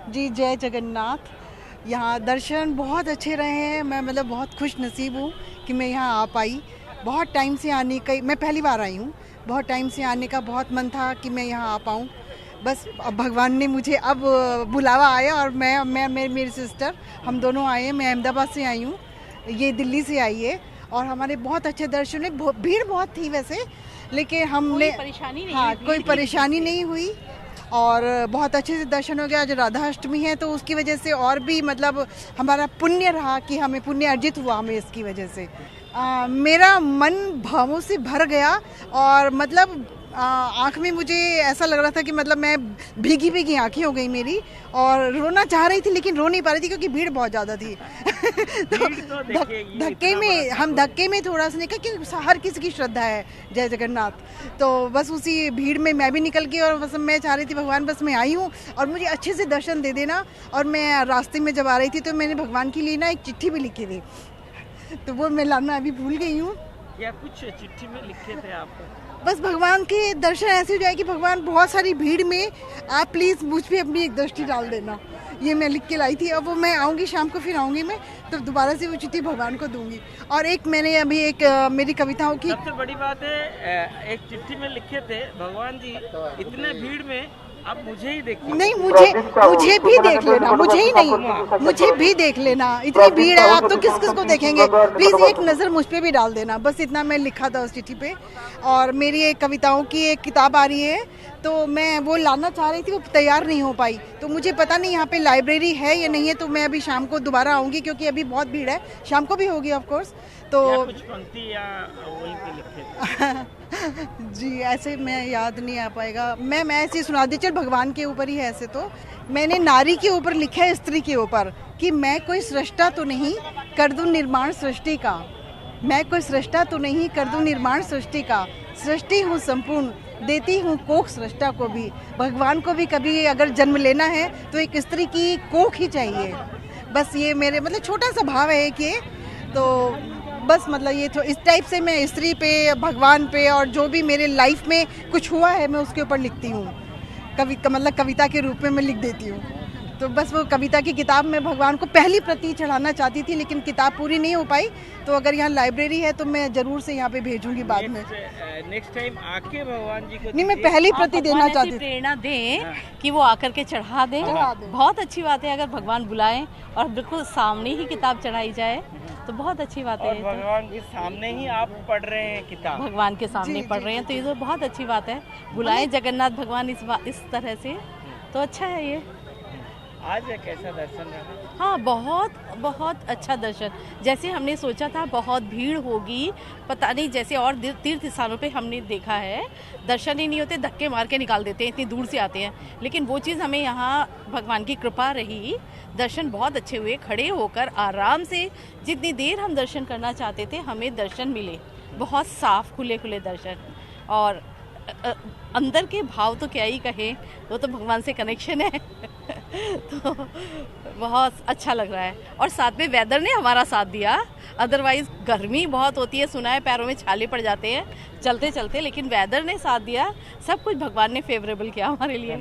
जी जय जगन्नाथ। यहाँ दर्शन बहुत अच्छे रहे हैं। मैं मतलब बहुत खुश नसीब हूँ कि मैं यहाँ आ पाई। बहुत टाइम से आने का, मैं पहली बार आई हूँ। बहुत टाइम से आने का बहुत मन था कि मैं यहाँ आ पाऊँ। बस अब भगवान ने मुझे अब बुलावा आया और मैं मेरी सिस्टर हम दोनों आए हैं। मैं अहमदाबाद से आई हूँ, ये दिल्ली से आई है। और हमारे बहुत अच्छे दर्शन हुए। भीड़ बहुत थी वैसे, लेकिन हमने कोई परेशानी नहीं हुई और बहुत अच्छे से दर्शन हो गया। आज राधा अष्टमी है तो उसकी वजह से और भी मतलब हमारा पुण्य रहा कि हमें पुण्य अर्जित हुआ हमें इसकी वजह से। मेरा मन भावों से भर गया और मतलब आँख में मुझे ऐसा लग रहा था कि मतलब मैं भीगी भीगी आँखें हो गई मेरी और रोना चाह रही थी लेकिन रो नहीं पा रही थी क्योंकि भीड़ बहुत ज़्यादा थी। तो धक्के में थोड़ा सा निकल कि हर किसी की श्रद्धा है जय जगन्नाथ, तो बस उसी भीड़ में मैं भी निकल गई और बस मैं चाह रही थी भगवान बस मैं आई हूँ और मुझे अच्छे से दर्शन दे देना। और मैं रास्ते में जब आ रही थी तो मैंने भगवान के लिए ना एक चिट्ठी भी लिखी थी, तो वो मैं लाना अभी भूल गई हूँ। या कुछ चिट्ठी में लिखे थे आप? बस भगवान के दर्शन ऐसे हो जाए कि भगवान बहुत सारी भीड़ में आप प्लीज़ मुझ पे अपनी एक दृष्टि डाल देना, ये मैं लिख के लाई थी। अब वो मैं आऊँगी शाम को, फिर आऊँगी मैं तो दोबारा से वो चिट्ठी भगवान को दूंगी। और एक मैंने अभी एक मेरी कविताओं की सबसे बड़ी बात है, एक चिट्ठी में लिखे थे भगवान जी इतने भीड़ में आप मुझे ही देखिए। नहीं, मुझे भी देख लेना, मुझे ही नहीं मुझे भी देख लेना। इतनी भीड़ है, आप तो किस किस को देखेंगे, प्लीज एक नज़र मुझ पे भी डाल देना। बस इतना मैं लिखा था उस चिट्ठी पे। और मेरी एक कविताओं की एक किताब आ रही है तो मैं वो लाना चाह रही थी, वो तैयार नहीं हो पाई। तो मुझे पता नहीं यहाँ पे लाइब्रेरी है या नहीं है, तो मैं अभी शाम को दोबारा आऊँगी क्योंकि अभी बहुत भीड़ है। शाम को भी होगी ऑफ कोर्स। तो कुछ पंक्ति या वही पे लिखे जी ऐसे मैं याद नहीं आ पाएगा। मैं ऐसे सुना दी। चल भगवान के ऊपर ही है। ऐसे तो मैंने नारी के ऊपर लिखा है, स्त्री के ऊपर, कि मैं कोई सृष्टा तो नहीं कर दूं निर्माण सृष्टि का। मैं कोई सृष्टा तो नहीं कर दूं निर्माण सृष्टि का। सृष्टि हूँ संपूर्ण, देती हूँ कोख सृष्टा को भी। भगवान को भी कभी अगर जन्म लेना है तो एक स्त्री की कोख ही चाहिए। बस ये मेरे मतलब छोटा सा भाव है कि तो बस मतलब ये तो इस टाइप से मैं स्त्री पे, भगवान पे और जो भी मेरे लाइफ में कुछ हुआ है मैं उसके ऊपर लिखती हूँ। मतलब कविता के रूप में मैं लिख देती हूँ। तो बस वो कविता की किताब मैं भगवान को पहली प्रति चढ़ाना चाहती थी लेकिन किताब पूरी नहीं हो पाई। तो अगर यहाँ लाइब्रेरी है तो मैं जरूर से यहाँ पे भेजूंगी बाद में। नेक्स्ट टाइम आके भगवान जी को नहीं, मैं पहली प्रति देना चाहती हूँ। प्रेरणा दें कि वो आकर के चढ़ा दें। बहुत अच्छी बात है अगर भगवान बुलाएं और बिल्कुल सामने ही किताब चढ़ाई जाए तो बहुत अच्छी बात है। भगवान के सामने ही आप पढ़ रहे हैं किताब, भगवान के सामने पढ़ रहे हैं तो ये तो बहुत अच्छी बात है। बुलाएं जगन्नाथ भगवान इस तरह से तो अच्छा है ये। आज कैसा दर्शन रहा? हाँ, बहुत बहुत अच्छा दर्शन। जैसे हमने सोचा था बहुत भीड़ होगी, पता नहीं, जैसे और तीर्थ स्थानों पे हमने देखा है दर्शन ही नहीं होते, धक्के मार के निकाल देते हैं, इतनी दूर से आते हैं। लेकिन वो चीज़ हमें यहाँ भगवान की कृपा रही, दर्शन बहुत अच्छे हुए। खड़े होकर आराम से जितनी देर हम दर्शन करना चाहते थे हमें दर्शन मिले। बहुत साफ खुले खुले दर्शन और अंदर के भाव तो क्या ही कहे, वो तो भगवान से कनेक्शन है। तो बहुत अच्छा लग रहा है और साथ में वेदर ने हमारा साथ दिया। अदरवाइज गर्मी बहुत होती है, सुना है पैरों में छाले पड़ जाते हैं चलते चलते, लेकिन वेदर ने साथ दिया। सब कुछ भगवान ने फेवरेबल किया हमारे लिए।